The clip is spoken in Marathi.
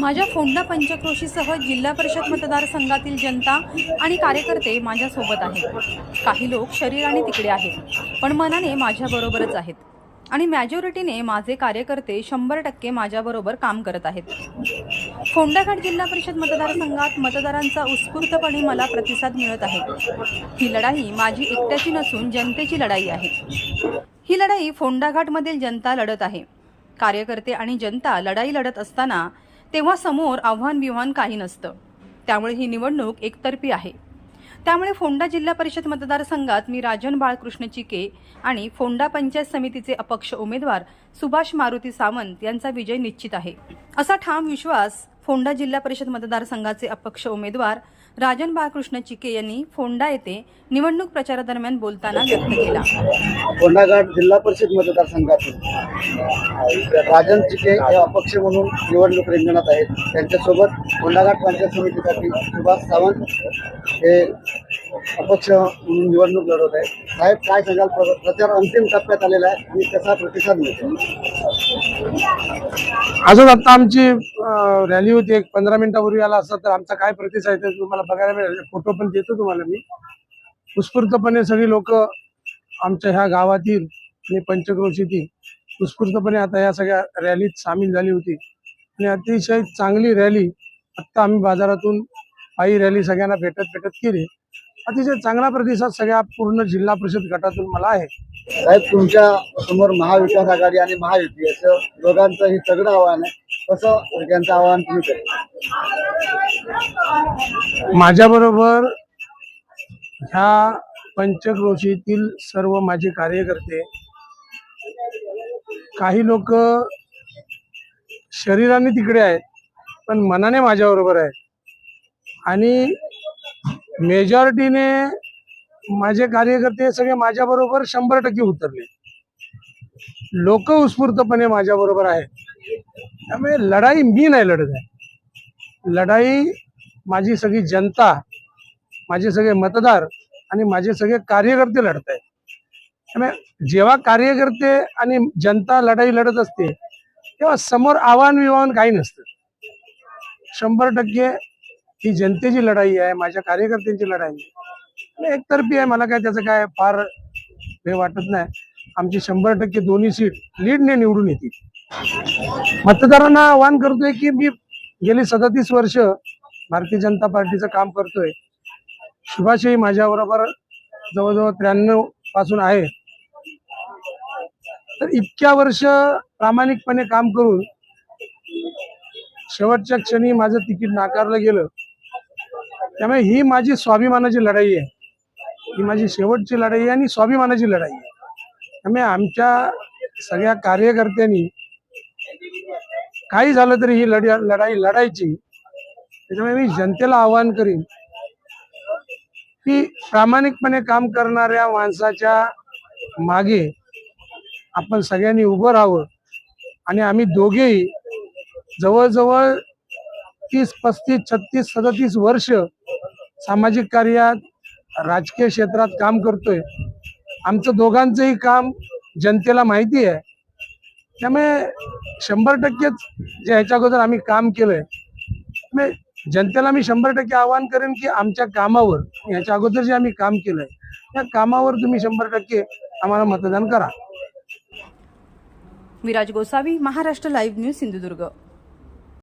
माझ्या फोंडा पंचक्रोशीसह जिल्हा परिषद मतदारसंघातील जनता आणि कार्यकर्ते माझ्यासोबत आहेत। काही लोक शरीराने तिकडे आहेत पण मनाने माझ्याबरोबरच आहेत आणि मॅजॉरिटीने माझे कार्यकर्ते 100% माझ्याबरोबर काम करत आहेत। फोंडाघाट जिल्हा परिषद मतदारसंघात मतदारांचा उत्स्फूर्तपणे मला प्रतिसाद मिळत आहे। ही लढाई माझी एकट्याची नसून जनतेची लढाई आहे। ही लढाई फोंडाघाटमधील जनता लढत आहे। कार्यकर्ते आणि जनता लढाई लढत असताना तेव्हा समोर आव्हान काही नसतं। त्यामुळे ही निवडणूक एकतर्फी आहे। त्यामुळे फोंडा जिल्हा परिषद मतदारसंघात मी राजन बाळकृष्ण चिके आणि फोंडा पंचायत समितीचे अपक्ष उमेदवार सुभाष मारुती सावंत यांचा विजय निश्चित आहे, असा ठाम विश्वास फोंडा जिल्हा परिषद मतदारसंघाचे अपक्ष उमेदवार राजन बाळकृष्ण चिके यांनी फोंडा येथे निवडणूक प्रचारादरम्यान बोलताना व्यक्त केला। फोंडाघाट जिल्हा परिषद मतदारसंघातून राजन चिके हे अपक्ष म्हणून निवडणूक रिंगणात आहेत। त्यांच्यासोबत फोंडाघाट पंचायत समितीसाठी सुभाष सावंत हे अपक्ष म्हणून निवडणूक लढवत आहेत। साहेब, काय सांगाल? प्रचार अंतिम टप्प्यात आलेला आहे आणि कसा प्रतिसाद मिळतो? अजून आता आमची रॅली होती, एक 15 मिनिटापूर्वी आला असता तर आमचा काय प्रतिसाद आहे तुम्हाला बघायला मिळेल। फोटो पण देतो तुम्हाला मी। उत्स्फूर्तपणे सगळी लोक आमच्या ह्या गावातील आणि पंचक्रोशीतील उत्स्फूर्तपणे आता या सगळ्या रॅलीत सामील झाली होती आणि अतिशय चांगली रॅली आता आम्ही बाजारातून पायी रॅली सगळ्यांना भेटत केली। अतिशय चांगला प्रतिसाद सगळ्या पूर्ण जिल्हा परिषद गटातून मला आहे। साहेब, तुमच्या समोर महाविकास आघाडी आणि महायुती असं दोघांचं हे सगळं आव्हान आहे, कसं त्यांचं आव्हान तुम्ही करेल? माझ्याबरोबर ह्या पंचक्रोशीतील सर्व माझे कार्यकर्ते, काही लोक शरीराने तिकडे आहेत पण मनाने माझ्याबरोबर आहेत आणि मेजॉरिटीने माझे कार्यकर्ते सगळे माझ्याबरोबर 100% उतरले। लोक उत्स्फूर्तपणे माझ्याबरोबर आहेत। त्यामुळे लढाई मी नाही लढत आहे, लढाई माझी सगळी जनता, माझे सगळे मतदार आणि माझे सगळे कार्यकर्ते लढत आहेत। त्यामुळे जेव्हा कार्यकर्ते आणि जनता लढाई लढत असते तेव्हा समोर आव्हान काही नसतं। 100% ही जनतेची लढाई आहे, माझ्या कार्यकर्त्यांची लढाई आहे, एकतर्फी आहे। मला काय त्याचं काय फार हे वाटत नाही। आमची 100% दोन्ही सीट लीडने निवडून येतील। मतदारांना आवाहन करतोय की मी गेली 37 वर्ष भारतीय जनता पार्टीचं काम करतोय। सुभाषही माझ्याबरोबर जवळजवळ 93 पासून आहे। तर इतक्या वर्ष प्रामाणिकपणे काम करून शेवटच्या क्षणी माझं तिकीट नाकारलं गेलं। त्यामुळे ही माझी स्वाभिमानाची लढाई आहे, ही माझी शेवटची लढाई आहे आणि स्वाभिमानाची लढाई आहे। त्यामुळे आमच्या सगळ्या कार्यकर्त्यांनी काही झालं तरी ही लढाई लढायची। त्याच्यामुळे मी जनतेला आवाहन करीन की प्रामाणिकपणे काम करणाऱ्या माणसाच्या मागे आपण सगळ्यांनी उभं राहावं आणि आम्ही दोघेही जवळजवळ 30, 35, 36, 37 वर्ष सामाजिक कार्यात, राजकीय क्षेत्रात काम करतोय। आमचं दोघांचंही काम जनतेला माहिती आहे। त्यामुळे 100%च जे ह्याच्या अगोदर आम्ही काम केलंय, त्यामुळे जनतेला मी 100% आवाहन करेन की आमच्या कामावर, ह्याच्या अगोदर जे आम्ही काम केलंय त्या कामावर तुम्ही 100% आम्हाला मतदान करा। Viraj Gosavi, Maharashtra live news, Sindhudurg.